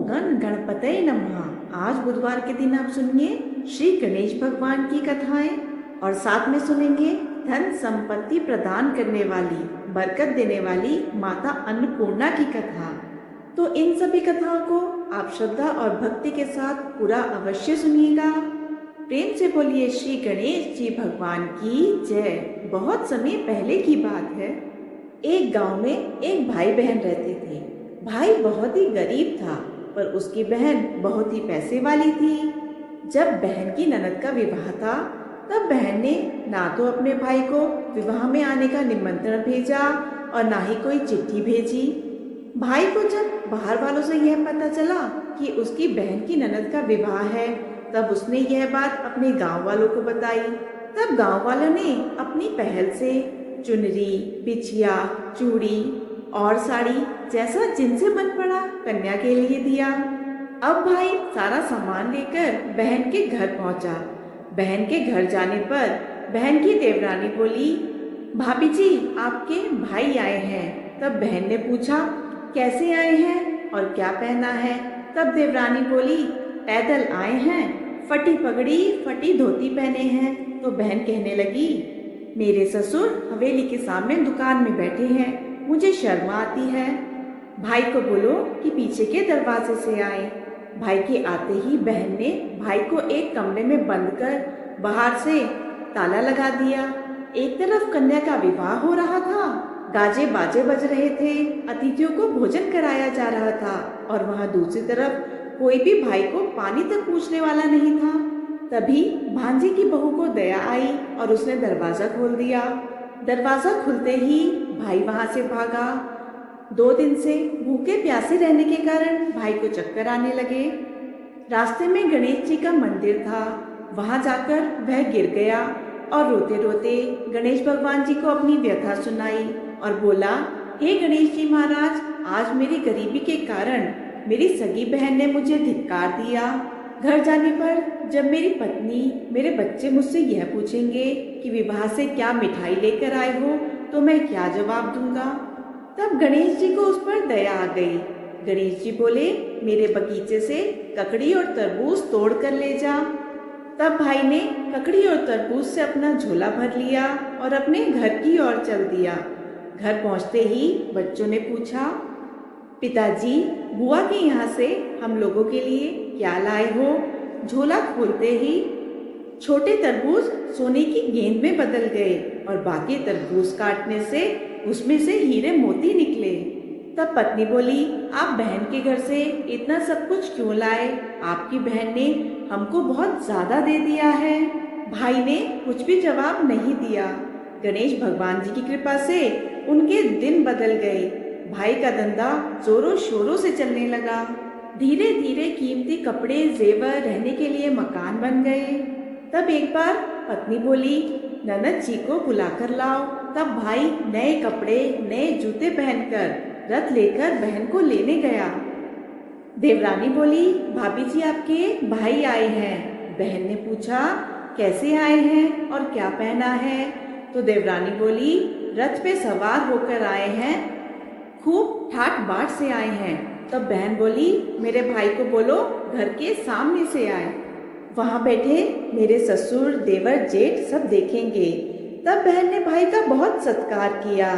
गण गणपतये नमः। आज बुधवार के दिन आप सुनिए श्री गणेश भगवान की कथाएं और साथ में सुनेंगे धन संपत्ति प्रदान करने वाली, बरकत देने वाली माता अन्नपूर्णा की कथा। तो इन सभी कथाओं को आप श्रद्धा और भक्ति के साथ पूरा अवश्य सुनिएगा। प्रेम से बोलिए श्री गणेश जी भगवान की जय। बहुत समय पहले की बात है, एक गांव में एक भाई बहन रहते थे। भाई बहुत ही गरीब था पर उसकी बहन बहुत ही पैसे वाली थी। जब बहन की ननद का विवाह था तब बहन ने ना तो अपने भाई को विवाह में आने का निमंत्रण भेजा और ना ही कोई चिट्ठी भेजी। भाई को जब बाहर वालों से यह पता चला कि उसकी बहन की ननद का विवाह है तब उसने यह बात अपने गांव वालों को बताई। तब गांव वालों ने अपनी पहल से चुनरी, बिछिया, चूड़ी और साड़ी जैसा जिनसे मन पड़ा कन्या के लिए दिया। अब भाई सारा सामान लेकर बहन के घर पहुंचा। बहन के घर जाने पर बहन की देवरानी बोली, भाभी जी आपके भाई आए हैं। तब बहन ने पूछा, कैसे आए हैं और क्या पहना है? तब देवरानी बोली, पैदल आए हैं, फटी पगड़ी फटी धोती पहने हैं। तो बहन कहने लगी, मेरे ससुर हवेली के सामने दुकान में बैठे हैं, मुझे शर्म आती है। भाई को बोलो कि पीछे के दरवाजे से आए। भाई के आते ही बहन ने भाई को एक कमरे में बंद कर बाहर से ताला लगा दिया। एक तरफ कन्या का विवाह हो रहा था, गाजे बाजे बज रहे थे, अतिथियों को भोजन कराया जा रहा था और वहाँ दूसरी तरफ कोई भी भाई को पानी तक पूछने वाला नहीं था। तभी भांजी की बहू को दया आई और उसने दरवाजा खोल दिया। दरवाजा खुलते ही भाई वहां से भागा। 2 दिन से भूखे प्यासे रहने के कारण भाई को चक्कर आने लगे। रास्ते में गणेश जी का मंदिर था, वहां जाकर वह गिर गया और रोते रोते गणेश भगवान जी को अपनी व्यथा सुनाई और बोला, हे गणेश जी महाराज, आज मेरी गरीबी के कारण मेरी सगी बहन ने मुझे धिक्कार दिया। घर जाने पर जब मेरी पत्नी, मेरे बच्चे मुझसे यह पूछेंगे कि विवाह से क्या मिठाई लेकर आए हो तो मैं क्या जवाब दूंगा? तब गणेश जी को उस पर दया आ गई। गणेश जी बोले, मेरे बगीचे से ककड़ी और तरबूज तोड़ कर ले जा। तब भाई ने ककड़ी और तरबूज से अपना झोला भर लिया और अपने घर की ओर चल दिया। घर पहुंचते ही बच्चों ने पूछा, पिताजी बुआ के यहाँ से हम लोगों के लिए क्या लाए हो? झोला खोलते ही छोटे तरबूज सोने की गेंद में बदल गए और बाकी तरबूज काटने से उसमें से हीरे मोती निकले। तब पत्नी बोली, आप बहन के घर से इतना सब कुछ क्यों लाए? आपकी बहन ने हमको बहुत ज्यादा दे दिया है। भाई ने कुछ भी जवाब नहीं दिया। गणेश भगवान जी की कृपा से उनके दिन बदल गए। भाई का धंधा जोरों शोरों से चलने लगा। धीरे धीरे कीमती कपड़े, जेवर, रहने के लिए मकान बन गए। तब एक बार पत्नी बोली, ननद जी को बुलाकर लाओ। तब भाई नए कपड़े, नए जूते पहनकर रथ लेकर बहन को लेने गया। देवरानी बोली, भाभी जी आपके भाई आए हैं। बहन ने पूछा, कैसे आए हैं और क्या पहना है? तो देवरानी बोली, रथ पे सवार होकर आए हैं, खूब ठाट बाट से आए हैं। तब बहन बोली, मेरे भाई को बोलो घर के सामने से आए, वहां बैठे मेरे ससुर, देवर, जेठ सब देखेंगे। तब बहन ने भाई का बहुत सत्कार किया।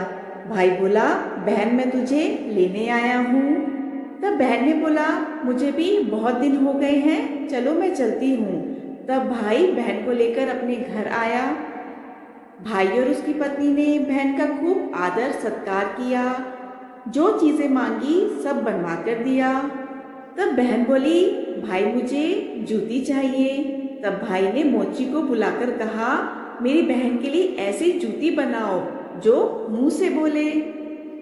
भाई बोला, बहन मैं तुझे लेने आया हूँ। तब बहन ने बोला, मुझे भी बहुत दिन हो गए हैं, चलो मैं चलती हूँ। तब भाई बहन को लेकर अपने घर आया। भाई और उसकी पत्नी ने बहन का खूब आदर सत्कार किया, जो चीजें मांगी सब बनवा कर दिया। तब बहन बोली, भाई मुझे जूती चाहिए। तब भाई ने मोची को बुलाकर कहा, मेरी बहन के लिए ऐसी जूती बनाओ जो मुंह से बोले।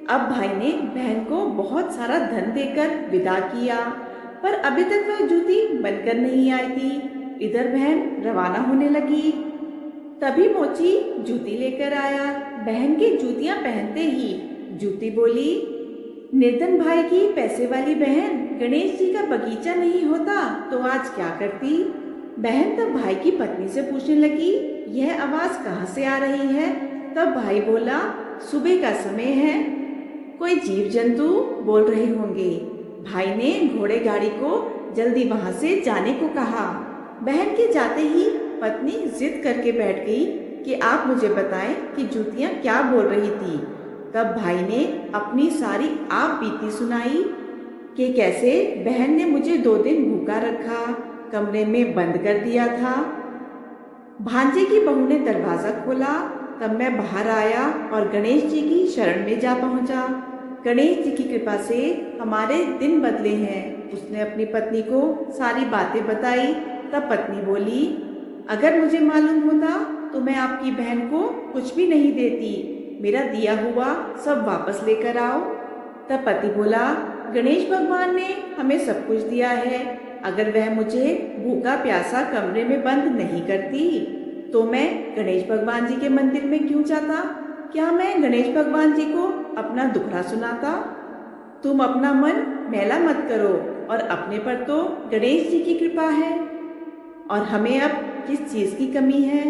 अब भाई ने बहन को बहुत सारा धन देकर विदा किया, पर अभी तक वह जूती बनकर नहीं आई थी। इधर बहन रवाना होने लगी। तभी मोची जूती लेकर आया। बहन की जूतियां पहनते ही जूती बोली, निर्धन भाई की पैसे वाली बहन, गणेश जी का बगीचा नहीं होता तो आज क्या करती? बहन तब भाई की पत्नी से पूछने लगी, यह आवाज कहाँ से आ रही है? तब भाई बोला, सुबह का समय है, कोई जीव जंतु बोल रहे होंगे। भाई ने घोड़े गाड़ी को जल्दी वहां से जाने को कहा। बहन के जाते ही पत्नी जिद करके बैठ गई कि आप मुझे बताएं कि जूतियां क्या बोल रही थी। तब भाई ने अपनी सारी आप बीती सुनाई कि कैसे बहन ने मुझे 2 दिन भूखा रखा, कमरे में बंद कर दिया था। भांजे की बहू ने दरवाजा खोला, तब मैं बाहर आया और गणेश जी की शरण में जा पहुंचा। गणेश जी की कृपा से हमारे दिन बदले हैं। उसने अपनी पत्नी को सारी बातें बताई। तब पत्नी बोली, अगर मुझे मालूम होता तो मैं आपकी बहन को कुछ भी नहीं देती। मेरा दिया हुआ सब वापस लेकर आओ। तब पति बोला, गणेश भगवान ने हमें सब कुछ दिया है। अगर वह मुझे भूखा प्यासा कमरे में बंद नहीं करती तो मैं गणेश भगवान जी के मंदिर में क्यों जाता? क्या मैं गणेश भगवान जी को अपना दुखड़ा सुनाता? तुम अपना मन मैला मत करो, और अपने पर तो गणेश जी की कृपा है, और हमें अब किस चीज़ की कमी है?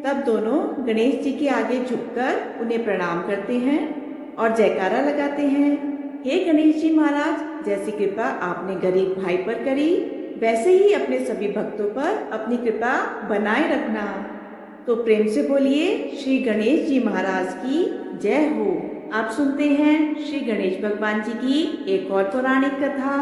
तब दोनों गणेश जी के आगे झुककर उन्हें प्रणाम करते हैं और जयकारा लगाते हैं। हे गणेश जी महाराज, जैसी कृपा आपने गरीब भाई पर करी, वैसे ही अपने सभी भक्तों पर अपनी कृपा बनाए रखना। तो प्रेम से बोलिए श्री गणेश जी महाराज की जय हो। आप सुनते हैं श्री गणेश भगवान जी की एक और पौराणिक कथा।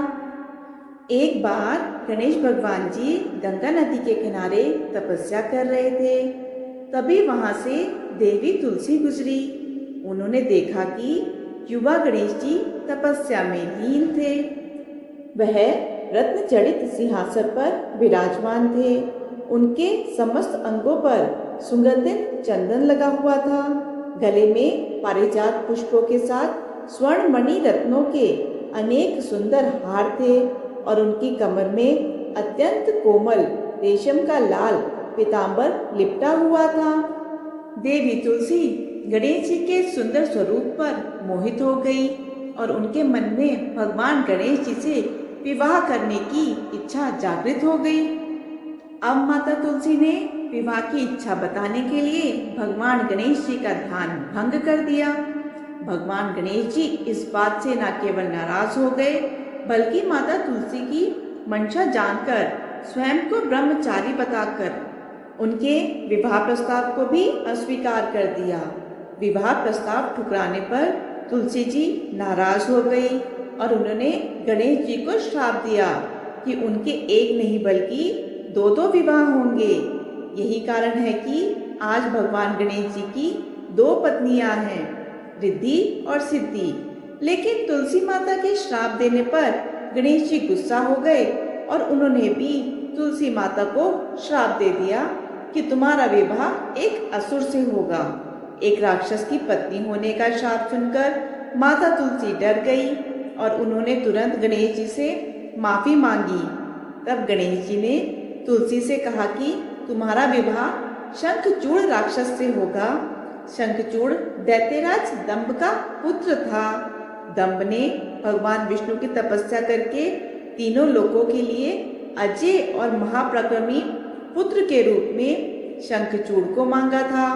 एक बार गणेश भगवान जी गंगा नदी के किनारे तपस्या कर रहे थे। तभी वहां से देवी तुलसी गुजरी। उन्होंने देखा कि युवा गणेश जी तपस्या में लीन थे। वह रत्न जड़ित सिंहासन पर विराजमान थे। उनके समस्त अंगों पर सुगंधित चंदन लगा हुआ था। गले में पारिजात पुष्पों के साथ स्वर्ण मणि रत्नों के अनेक सुंदर हार थे, और उनकी कमर में अत्यंत कोमल रेशम का लाल पीतांबर लिपटा हुआ था। देवी तुलसी गणेश जी के सुंदर स्वरूप पर मोहित हो गई और उनके मन में भगवान गणेश जी से विवाह करने की इच्छा जागृत हो गई। अब माता तुलसी ने विवाह की इच्छा बताने के लिए भगवान गणेश जी का ध्यान भंग कर दिया। भगवान गणेश जी इस बात से न केवल नाराज हो गए, बल्कि माता तुलसी की मंशा जानकर स्वयं को ब्रह्मचारी बताकर उनके विवाह प्रस्ताव को भी अस्वीकार कर दिया। विवाह प्रस्ताव ठुकराने पर तुलसी जी नाराज हो गई और उन्होंने गणेश जी को श्राप दिया कि उनके एक नहीं बल्कि 2 विवाह होंगे। यही कारण है कि आज भगवान गणेश जी की 2 पत्नियां हैं, रिद्धि और सिद्धि। लेकिन तुलसी माता के श्राप देने पर गणेश जी गुस्सा हो गए और उन्होंने भी तुलसी माता को श्राप दे दिया कि तुम्हारा विवाह एक असुर से होगा। एक राक्षस की पत्नी होने का श्राप सुनकर माता तुलसी डर गई और उन्होंने तुरंत गणेश जी से माफी मांगी। तब गणेश जी ने तुलसी से कहा कि तुम्हारा विवाह शंखचूड़ राक्षस से होगा। शंखचूड़ दैत्यराज दंभ का पुत्र था। दंभ ने भगवान विष्णु की तपस्या करके तीनों लोकों के लिए अजय और महापराक्रमी पुत्र के रूप में शंखचूड़ को मांगा था।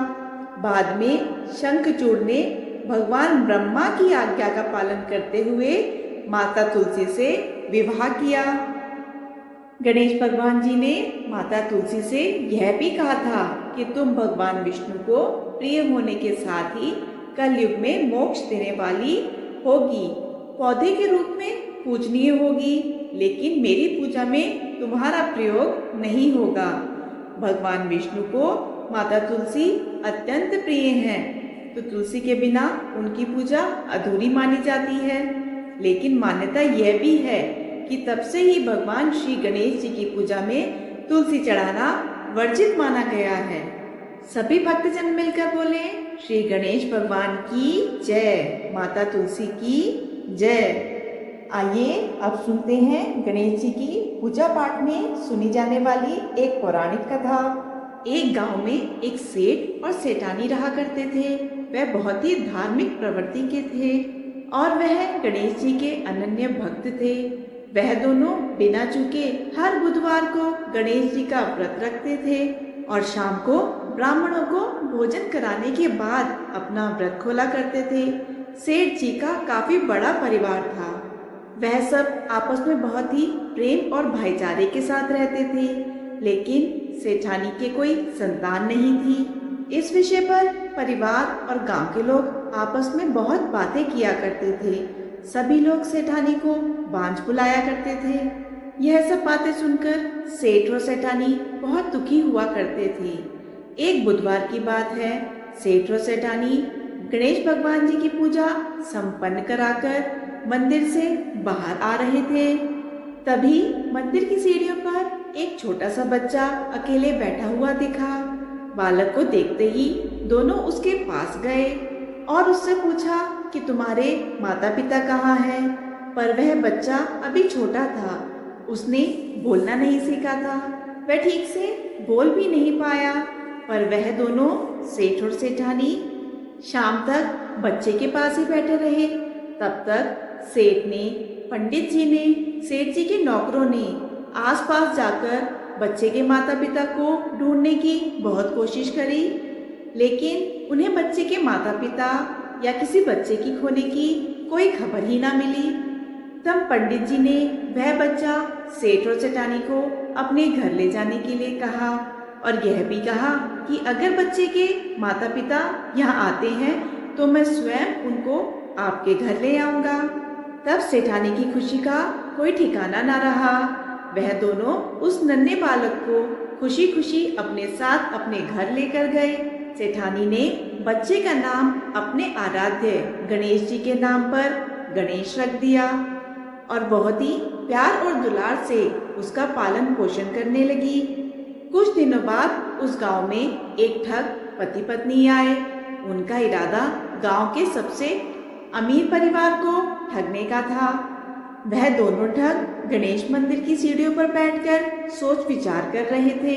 बाद में शंखचूड़ ने भगवान ब्रह्मा की आज्ञा का पालन करते हुए माता तुलसी से विवाह किया। गणेश भगवान जी ने माता तुलसी से यह भी कहा था कि तुम भगवान विष्णु को प्रिय होने के साथ ही कलयुग में मोक्ष देने वाली होगी। पौधे के रूप में पूजनीय होगी, लेकिन मेरी पूजा में तुम्हारा प्रयोग नहीं होगा। भगवान विष्णु को माता तुलसी अत्यंत प्रिय हैं, तो तुलसी के बिना उनकी पूजा अधूरी मानी जाती है। लेकिन मान्यता यह भी है कि तब से ही भगवान श्री गणेश जी की पूजा में तुलसी चढ़ाना वर्जित माना गया है। सभी भक्तजन मिलकर बोले श्री गणेश भगवान की जय, माता तुलसी की जय। आइए अब सुनते हैं गणेश जी की पूजा पाठ में सुनी जाने वाली एक पौराणिक कथा। एक गांव में एक सेठ और सेठानी रहा करते थे। वह बहुत ही धार्मिक प्रवृत्ति के थे और वह गणेश जी के अनन्य भक्त थे। वह दोनों बिना चूके हर बुधवार को गणेश जी का व्रत रखते थे और शाम को ब्राह्मणों को भोजन कराने के बाद अपना व्रत खोला करते थे। सेठ जी का काफी बड़ा परिवार था। वह सब आपस में बहुत ही प्रेम और भाईचारे के साथ रहते थे, लेकिन सेठानी के कोई संतान नहीं थी। इस विषय पर परिवार और गांव के लोग आपस में बहुत बातें किया करते थे। सभी लोग सेठानी को बांझ बुलाया करते थे। यह सब बातें सुनकर सेठ और सेठानी बहुत दुखी हुआ करते थे। एक बुधवार की बात है, सेठ और सेठानी गणेश भगवान जी की पूजा संपन्न कराकर मंदिर से बाहर आ रहे थे। तभी मंदिर की सीढ़ियों पर एक छोटा सा बच्चा अकेले बैठा हुआ दिखा। बालक को देखते ही दोनों उसके पास गए और उससे पूछा कि तुम्हारे माता पिता कहाँ हैं? पर वह बच्चा अभी छोटा था, उसने बोलना नहीं सीखा था, वह ठीक से बोल भी नहीं पाया। पर वह दोनों सेठ और सेठानी शाम तक बच्चे के पास ही बैठे रहे। तब तक सेठ ने, पंडित जी ने, सेठ जी के नौकरों ने आसपास जाकर बच्चे के माता पिता को ढूंढने की बहुत कोशिश करी, लेकिन उन्हें बच्चे के माता पिता या किसी बच्चे की खोने की कोई खबर ही ना मिली। तब पंडित जी ने वह बच्चा सेठ और सेठानी को अपने घर ले जाने के लिए कहा और यह भी कहा कि अगर बच्चे के माता पिता यहाँ आते हैं तो मैं स्वयं उनको आपके घर ले आऊँगा। तब सेठानी की खुशी का कोई ठिकाना ना रहा। वह दोनों उस नन्हे बालक को खुशी खुशी अपने साथ अपने घर लेकर गए। सेठानी ने बच्चे का नाम अपने आराध्य गणेश जी के नाम पर गणेश रख दिया और बहुत ही प्यार और दुलार से उसका पालन पोषण करने लगी। कुछ दिनों बाद उस गांव में एक ठग पति पत्नी आए। उनका इरादा गांव के सबसे अमीर परिवार को ठगने का था। वह दोनों ठग गणेश मंदिर की सीढ़ियों पर बैठकर सोच विचार कर रहे थे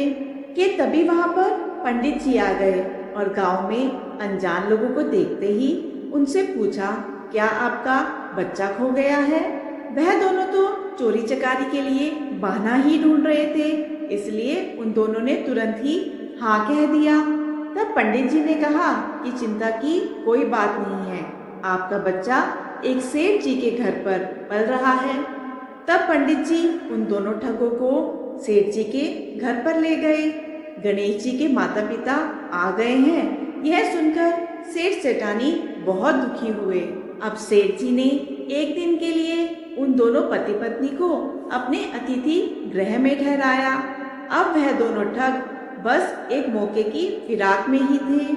कि तभी वहां पर पंडित जी आ गए और गांव में अनजान लोगों को देखते ही उनसे पूछा, क्या आपका बच्चा खो गया है? वह दोनों तो चोरी चकारी के लिए बहाना ही ढूंढ रहे थे, इसलिए उन दोनों ने तुरंत ही हाँ कह दिया। तब पंडित जी ने कहा कि चिंता की कोई बात नहीं है, आपका बच्चा एक सेठ जी के घर पर पल रहा है। तब पंडित जी उन दोनों ठगों को सेठ जी के घर पर ले गए। गणेश जी के माता पिता आ गए हैं, यह सुनकर सेठ सेठानी बहुत दुखी हुए। अब सेठ जी ने एक दिन के लिए उन दोनों पति पत्नी को अपने अतिथि गृह में ठहराया। अब वह दोनों ठग बस एक मौके की फिराक में ही थे।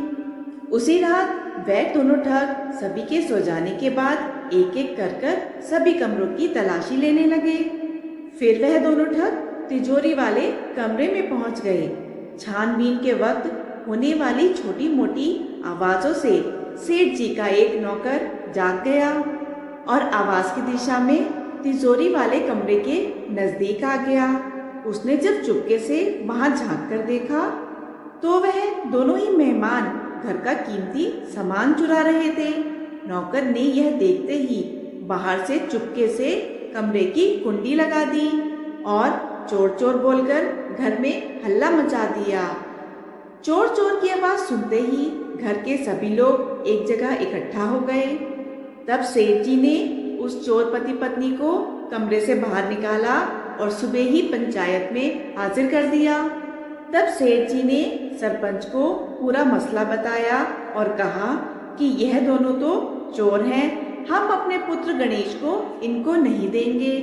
उसी रात वह दोनों ठग सभी के सो जाने के बाद एक एक कर सभी कमरों की तलाशी लेने लगे। फिर वह दोनों ठग तिजोरी वाले कमरे में पहुंच गए। छानबीन के वक्त होने वाली छोटी मोटी आवाजों से सेठ जी का एक नौकर जाग गया और आवाज की दिशा में तिजोरी वाले कमरे के नजदीक आ गया। उसने जब चुपके से वहां झांक कर देखा तो वह दोनों ही मेहमान घर का कीमती सामान चुरा रहे थे। नौकर ने यह देखते ही बाहर से चुपके से कमरे की कुंडी लगा दी और चोर चोर बोलकर घर में हल्ला मचा दिया। चोर चोर की आवाज सुनते ही घर के सभी लोग एक जगह इकट्ठा हो गए। तब सेठ जी ने उस चोर पति पत्नी को कमरे से बाहर निकाला और सुबह ही पंचायत में हाजिर कर दिया। तब सेठ जी ने सरपंच को पूरा मसला बताया और कहा कि यह दोनों तो चोर हैं, हम अपने पुत्र गणेश को इनको नहीं देंगे।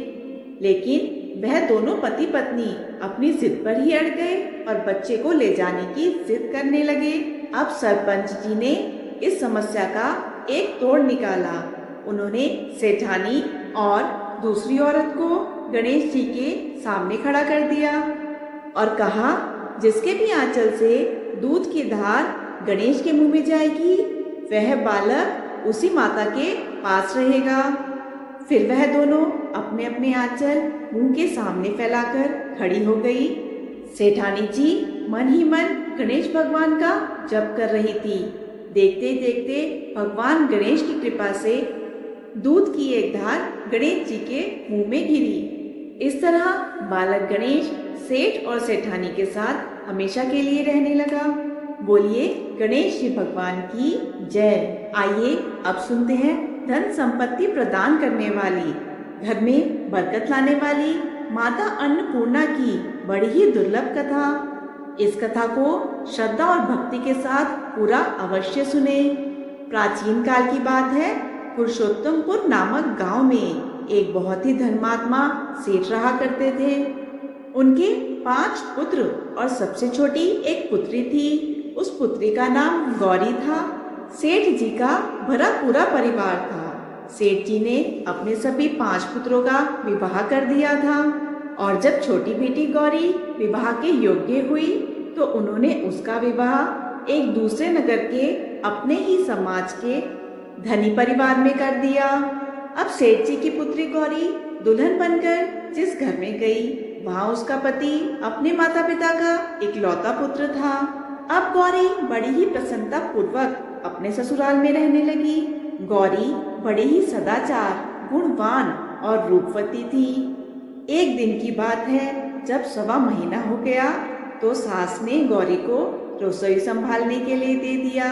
लेकिन वह दोनों पति पत्नी अपनी जिद पर ही अड़ गए और बच्चे को ले जाने की जिद करने लगे। अब सरपंच जी ने इस समस्या का एक तोड़ निकाला। उन्होंने सेठानी और दूसरी औरत को गणेश जी के सामने खड़ा कर दिया और कहा, जिसके भी आंचल से दूध की धार गणेश के मुंह में जाएगी वह बालक उसी माता के पास रहेगा। फिर वह दोनों अपने अपने आंचल मुंह के सामने फैलाकर खड़ी हो गई। सेठानी जी मन ही मन गणेश भगवान का जप कर रही थी। देखते देखते भगवान गणेश की कृपा से दूध की एक धार गणेश जी के मुंह में गिरी। इस तरह बालक गणेश सेठ और सेठानी के साथ हमेशा के लिए रहने लगा। बोलिए गणेश जी भगवान की जय। आइए अब सुनते हैं धन संपत्ति प्रदान करने वाली घर में बरकत लाने वाली माता अन्नपूर्णा की बड़ी ही दुर्लभ कथा। इस कथा को श्रद्धा और भक्ति के साथ पूरा अवश्य सुने। प्राचीन काल की बात है, पुरुषोत्तमपुर नामक गांव में एक बहुत ही धर्मात्मा सेठ रहा करते थे। उनके 5 पुत्र और सबसे छोटी एक पुत्री थी। उस पुत्री का नाम गौरी था। सेठ जी का भरा पूरा परिवार था। सेठ जी ने अपने सभी 5 पुत्रों का विवाह कर दिया था और जब छोटी बेटी गौरी विवाह के योग्य हुई तो उन्होंने उसका विवाह एक दूसरे नगर के अपने ही समाज के धनी परिवार में कर दिया। अब सेठ जी की पुत्री गौरी दुल्हन बनकर जिस घर में गई, वहाँ उसका पति अपने माता पिता का इकलौता पुत्र था। अब गौरी बड़ी ही प्रसन्नता पूर्वक अपने ससुराल में रहने लगी। गौरी बड़ी ही सदाचार, गुणवान और रूपवती थी। एक दिन की बात है, जब 1.25 महीना हो गया तो सास ने गौरी को रसोई संभालने के लिए दे दिया।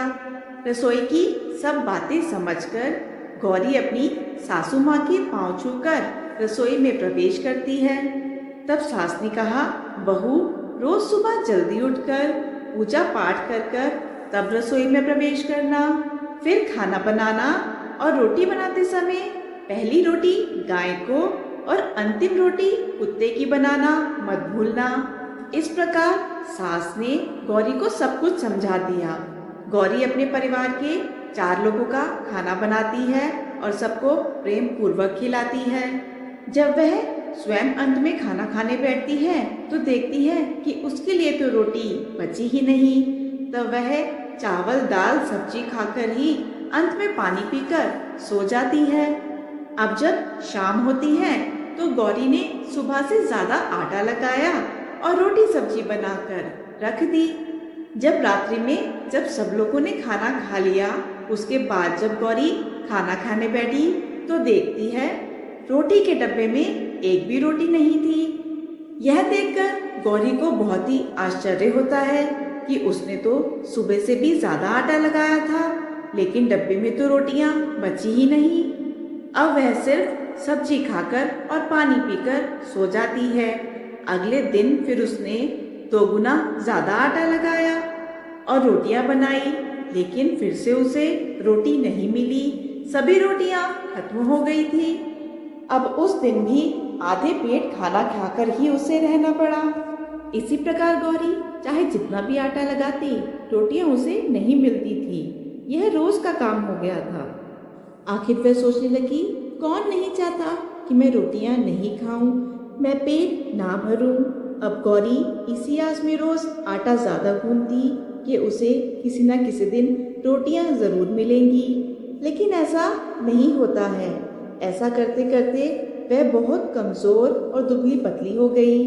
रसोई की सब बातें समझकर गौरी अपनी सासू माँ के पांव छूकर रसोई में प्रवेश करती है। तब सास ने कहा, बहू रोज सुबह जल्दी उठकर पूजा पाठ कर तब रसोई में प्रवेश करना, फिर खाना बनाना और रोटी बनाते समय पहली रोटी गाय को और अंतिम रोटी कुत्ते की बनाना मत भूलना। इस प्रकार सास ने गौरी को सब कुछ समझा दिया। गौरी अपने परिवार के 4 लोगों का खाना बनाती है और सबको प्रेम पूर्वक खिलाती है। जब वह स्वयं अंत में खाना खाने बैठती है तो देखती है कि उसके लिए तो रोटी बची ही नहीं। तब वह चावल दाल सब्जी खाकर ही अंत में पानी पीकर सो जाती है। अब जब शाम होती है तो गौरी ने सुबह से ज्यादा आटा लगाया और रोटी सब्जी बनाकर रख दी। जब रात्रि में जब सब लोगों ने खाना खा लिया, उसके बाद जब गौरी खाना खाने बैठी तो देखती है रोटी के डब्बे में एक भी रोटी नहीं थी। यह देखकर गौरी को बहुत ही आश्चर्य होता है कि उसने तो सुबह से भी ज्यादा आटा लगाया था, लेकिन डब्बे में तो रोटियां बची ही नहीं। अब वह सिर्फ सब्जी खाकर और पानी पीकर सो जाती है। अगले दिन फिर उसने 2 गुना ज्यादा आटा लगाया और रोटियां बनाई, लेकिन फिर से उसे रोटी नहीं मिली। सभी रोटियां खत्म हो गई थी। अब उस दिन भी आधे पेट खाना खाकर ही उसे रहना पड़ा। इसी प्रकार गौरी चाहे जितना भी आटा लगाती, रोटियां उसे नहीं मिलती थी। यह रोज का काम हो गया था। आखिर वह सोचने लगी, कौन नहीं चाहता कि मैं रोटियां नहीं खाऊं, मैं पेट ना भरूं। अब गौरी इसी आस में रोज आटा ज्यादा गूंथती कि उसे किसी न किसी दिन रोटियां जरूर मिलेंगी, लेकिन ऐसा नहीं होता है। ऐसा करते करते वह बहुत कमजोर और दुबली पतली हो गई।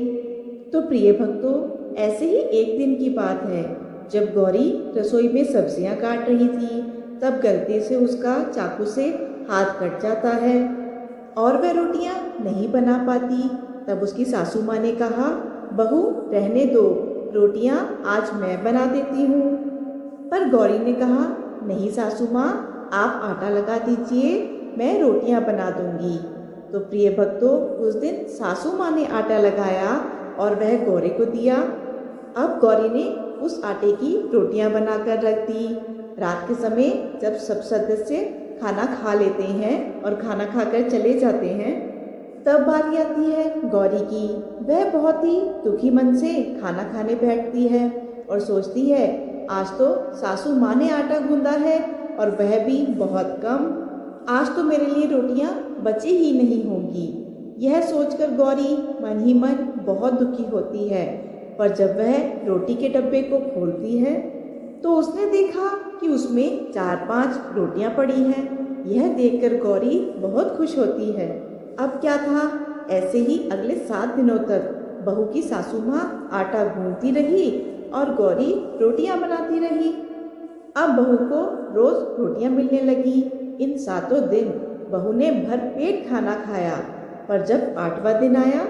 तो प्रिय भक्तों, ऐसे ही एक दिन की बात है, जब गौरी रसोई में सब्जियां काट रही थी, तब गलती से उसका चाकू से हाथ कट जाता है और वह रोटियां नहीं बना पाती। तब उसकी सासू माँ ने कहा, बहू रहने दो, रोटियां आज मैं बना देती हूँ। पर गौरी ने कहा, नहीं सासू माँ, आप आटा लगा दीजिए, मैं रोटियां बना दूंगी। तो प्रिय भक्तों, उस दिन सासू माँ ने आटा लगाया और वह गौरी को दिया। अब गौरी ने उस आटे की रोटियां बनाकर रख दी। रात के समय जब सब सदस्य खाना खा लेते हैं और खाना खाकर चले जाते हैं, तब बारी आती है गौरी की। वह बहुत ही दुखी मन से खाना खाने बैठती है और सोचती है, आज तो सासू माँ ने आटा गूंदा है और वह भी बहुत कम। आज तो मेरे लिए रोटियां बची ही नहीं होंगी। यह सोचकर गौरी मन ही मन बहुत दुखी होती है। पर जब वह रोटी के डब्बे को खोलती है तो उसने देखा कि उसमें 4-5 रोटियां पड़ी हैं। यह देखकर गौरी बहुत खुश होती है। अब क्या था, ऐसे ही अगले 7 दिनों तक बहू की सासू माँ आटा गूंथती रही और गौरी रोटियां बनाती रही। अब बहू को रोज रोटियां मिलने लगी। इन 7 दिन बहू ने भर पेट खाना खाया। पर जब 8वां दिन आया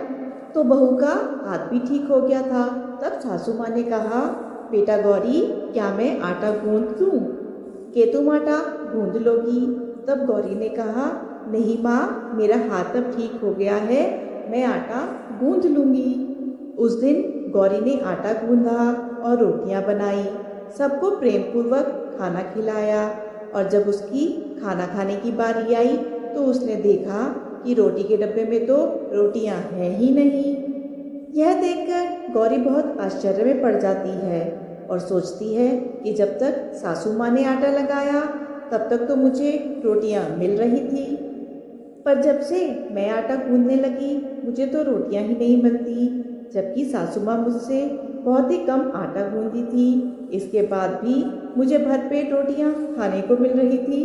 तो बहू का हाथ भी ठीक हो गया था। तब सासू माँ ने कहा, बेटा गौरी, क्या मैं आटा गूंथ दूं? कि तुम आटा गूंथ लोगी? तब गौरी ने कहा, नहीं माँ, मेरा हाथ अब ठीक हो गया है, मैं आटा गूंथ लूँगी। उस दिन गौरी ने आटा गूंथा और रोटियां बनाई, सबको प्रेम पूर्वक खाना खिलाया। और जब उसकी खाना खाने की बारी आई तो उसने देखा कि रोटी के डब्बे में तो रोटियां हैं ही नहीं। यह देखकर गौरी बहुत आश्चर्य में पड़ जाती है और सोचती है कि जब तक सासू माँ ने आटा लगाया तब तक तो मुझे रोटियां मिल रही थी, पर जब से मैं आटा गूंथने लगी मुझे तो रोटियां ही नहीं बनती, जबकि सासू माँ मुझसे बहुत ही कम आटा गूंथती थी। इसके बाद भी मुझे भरपेट रोटियां खाने को मिल रही थी।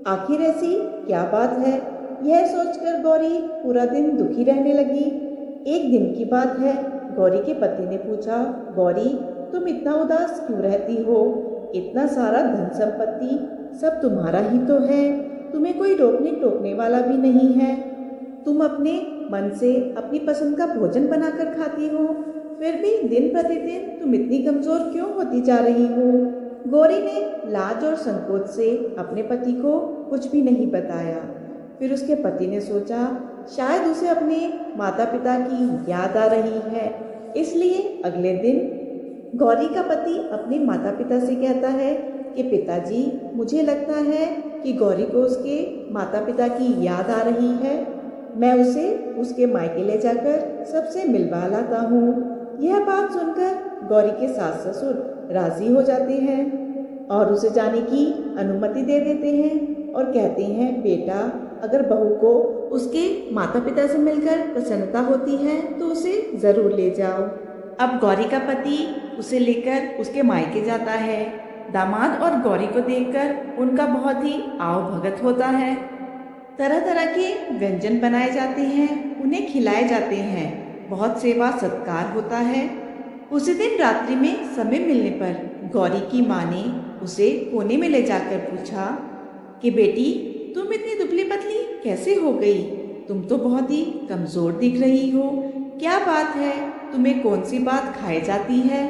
आखिर ऐसी क्या बात है? यह सोचकर गौरी पूरा दिन दुखी रहने लगी। एक दिन की बात है, गौरी के पति ने पूछा, गौरी तुम इतना उदास क्यों रहती हो? इतना सारा धन संपत्ति सब तुम्हारा ही तो है, तुम्हें कोई रोकने टोकने वाला भी नहीं है। तुम अपने मन से अपनी पसंद का भोजन बनाकर खाती हो, फिर भी दिन प्रतिदिन तुम इतनी कमजोर क्यों होती जा रही हो? गौरी ने लाज और संकोच से अपने पति को कुछ भी नहीं बताया। फिर उसके पति ने सोचा शायद उसे अपने माता पिता की याद आ रही है, इसलिए अगले दिन गौरी का पति अपने माता पिता से कहता है कि पिताजी, मुझे लगता है कि गौरी को उसके माता पिता की याद आ रही है, मैं उसे उसके मायके ले जाकर सबसे मिलवा लाता हूँ। यह बात सुनकर गौरी के सास ससुर राजी हो जाते हैं और उसे जाने की अनुमति दे देते हैं और कहते हैं, बेटा अगर बहू को उसके माता पिता से मिलकर प्रसन्नता होती है तो उसे जरूर ले जाओ। अब गौरी का पति उसे लेकर उसके मायके जाता है। दामाद और गौरी को देखकर उनका बहुत ही आव भगत होता है। तरह तरह के व्यंजन बनाए जाते हैं, उन्हें खिलाए जाते हैं, बहुत सेवा सत्कार होता है। उसी दिन रात्रि में समय मिलने पर गौरी की माँ ने उसे कोने में ले जाकर पूछा कि बेटी, तुम इतनी दुबली पतली कैसे हो गई? तुम तो बहुत ही कमजोर दिख रही हो, क्या बात है? तुम्हें कौन सी बात खाई जाती है?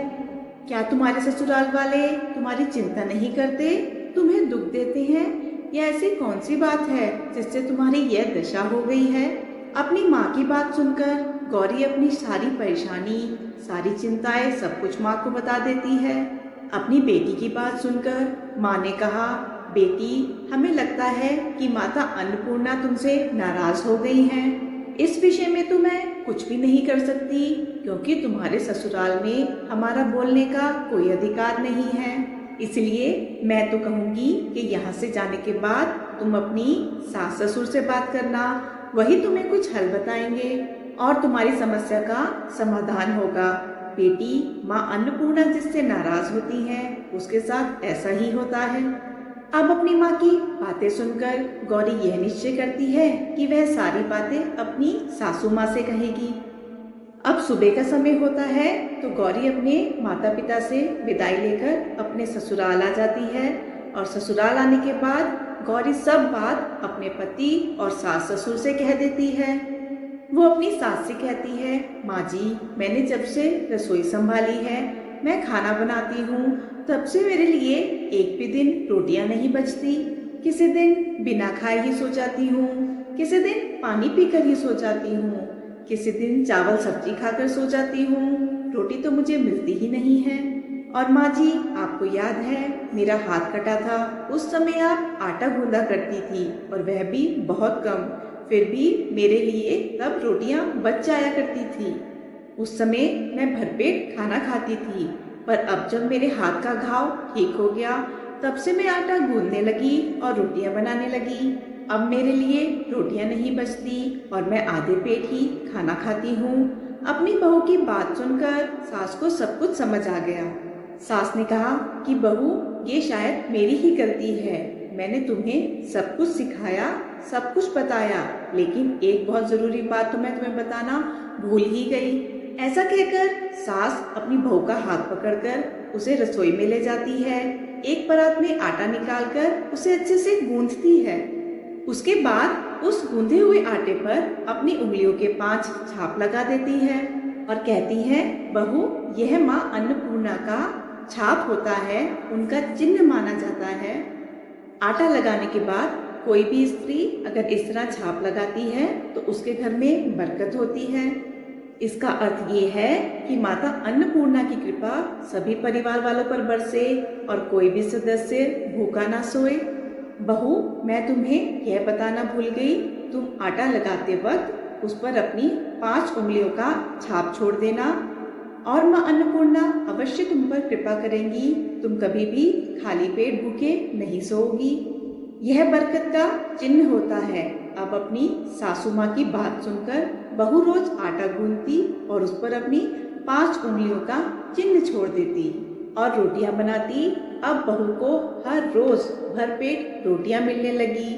क्या तुम्हारे ससुराल वाले तुम्हारी चिंता नहीं करते, तुम्हें दुख देते हैं? या ऐसी कौन सी बात है जिससे तुम्हारी यह दशा हो गई है? अपनी माँ की बात सुनकर गौरी अपनी सारी परेशानी, सारी चिंताएं सब कुछ माँ को बता देती है। अपनी बेटी की बात सुनकर माँ ने कहा, बेटी हमें लगता है कि माता अन्नपूर्णा तुमसे नाराज हो गई हैं। इस विषय में तो मैं कुछ भी नहीं कर सकती, क्योंकि तुम्हारे ससुराल में हमारा बोलने का कोई अधिकार नहीं है। इसलिए मैं तो कहूँगी कि यहाँ से जाने के बाद तुम अपनी सास ससुर से बात करना, वही तुम्हें कुछ हल बताएंगे और तुम्हारी समस्या का समाधान होगा। बेटी, माँ अन्नपूर्णा जिससे नाराज होती है उसके साथ ऐसा ही होता है। अब अपनी माँ की बातें सुनकर गौरी यह निश्चय करती है कि वह सारी बातें अपनी सासू माँ से कहेगी। अब सुबह का समय होता है तो गौरी अपने माता पिता से विदाई लेकर अपने ससुराल आ जाती है और ससुराल आने के बाद गौरी सब बात अपने पति और सास ससुर से कह देती है। वो अपनी सास से कहती है, माँ जी, मैंने जब से रसोई संभाली है, मैं खाना बनाती हूँ, तब से मेरे लिए एक भी दिन रोटियां नहीं बचती। किसी दिन बिना खाए ही सो जाती हूँ, किसी दिन पानी पीकर ही सो जाती हूँ, किसी दिन चावल सब्जी खाकर सो जाती हूँ, रोटी तो मुझे मिलती ही नहीं है। और माँ जी, आपको याद है मेरा हाथ कटा था, उस समय आप आटा गूंदा करती थी और वह भी बहुत कम, फिर भी मेरे लिए तब रोटियां बच जाया करती थी। उस समय मैं भरपेट खाना खाती थी, पर अब जब मेरे हाथ का घाव ठीक हो गया तब से मैं आटा गूंदने लगी और रोटियां बनाने लगी। अब मेरे लिए रोटियां नहीं बचती और मैं आधे पेट ही खाना खाती हूँ। अपनी बहू की बात सुनकर सास को सब कुछ समझ आ गया। सास ने कहा कि बहू, ये शायद मेरी ही गलती है, मैंने तुम्हें सब कुछ सिखाया, सब कुछ बताया, लेकिन एक बहुत जरूरी बात तो मैं तुम्हें बताना भूल ही गई। ऐसा कहकर सास अपनी बहू का हाथ पकड़कर उसे रसोई में ले जाती है। एक परात में आटा निकालकर उसे अच्छे से गूंथती है। उसके बाद उस गूंधे हुए आटे पर अपनी उंगलियों के 5 छाप लगा देती है और कहती है, बहू, यह माँ अन्नपूर्णा का छाप होता है, उनका चिन्ह माना जाता है। आटा लगाने के बाद कोई भी स्त्री अगर इस तरह छाप लगाती है तो उसके घर में बरकत होती है। इसका अर्थ ये है कि माता अन्नपूर्णा की कृपा सभी परिवार वालों पर बरसे और कोई भी सदस्य भूखा ना सोए। बहू, मैं तुम्हें यह बताना भूल गई, तुम आटा लगाते वक्त उस पर अपनी 5 उंगलियों का छाप छोड़ देना और माँ अन्नपूर्णा अवश्य तुम पर कृपा करेंगी। तुम कभी भी खाली पेट भूखे नहीं सोओगी। यह बरकत का चिन्ह होता है। अब अपनी सासू माँ की बात सुनकर बहू रोज आटा गूंथती और उस पर अपनी 5 उंगलियों का चिन्ह छोड़ देती और रोटियां बनाती। अब बहू को हर रोज भरपेट रोटियां मिलने लगी।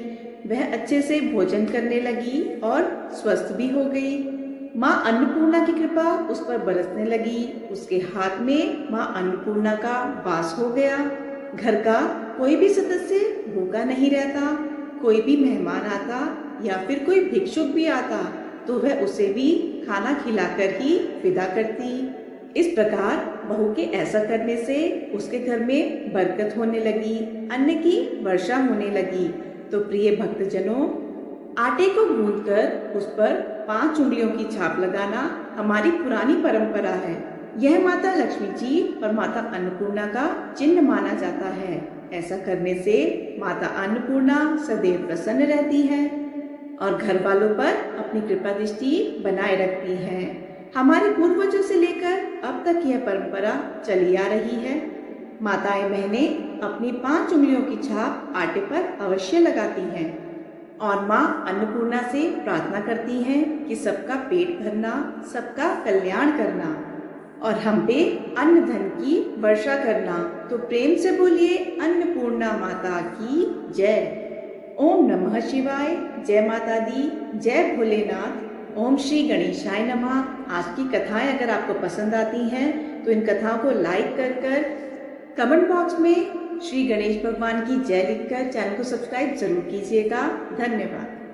वह अच्छे से भोजन करने लगी और स्वस्थ भी हो गई। माँ अन्नपूर्णा की कृपा उस पर बरसने लगी। उसके हाथ में माँ अन्नपूर्णा का वास हो गया। घर का कोई भी सदस्य भूखा नहीं रहता। कोई भी मेहमान आता या फिर कोई भिक्षुक भी आता तो वह उसे भी खाना खिलाकर ही विदा करती। इस प्रकार बहू के ऐसा करने से उसके घर में बरकत होने लगी, अन्न की वर्षा होने लगी। तो प्रिय भक्तजनों, आटे को गूंथकर उस पर 5 उंगलियों की छाप लगाना हमारी पुरानी परंपरा है। यह माता लक्ष्मी जी और माता अन्नपूर्णा का चिन्ह माना जाता है। ऐसा करने से माता अन्नपूर्णा सदैव प्रसन्न रहती है और घर वालों पर अपनी कृपा दृष्टि बनाए रखती है। हमारे पूर्वजों से लेकर अब तक यह परंपरा चली आ रही है। माताएं बहनें अपनी 5 उंगलियों की छाप आटे पर अवश्य लगाती हैं और माँ अन्नपूर्णा से प्रार्थना करती हैं कि सबका पेट भरना, सबका कल्याण करना और हम पे अन्न धन की वर्षा करना। तो प्रेम से बोलिए अन्नपूर्णा माता की जय। ओम नमः शिवाय। जय माता दी, जय भोलेनाथ। ओम श्री गणेशाय नमः। आज की कथाएं अगर आपको पसंद आती हैं तो इन कथाओं को लाइक कर कमेंट बॉक्स में श्री गणेश भगवान की जय लिखकर चैनल को सब्सक्राइब जरूर कीजिएगा। धन्यवाद।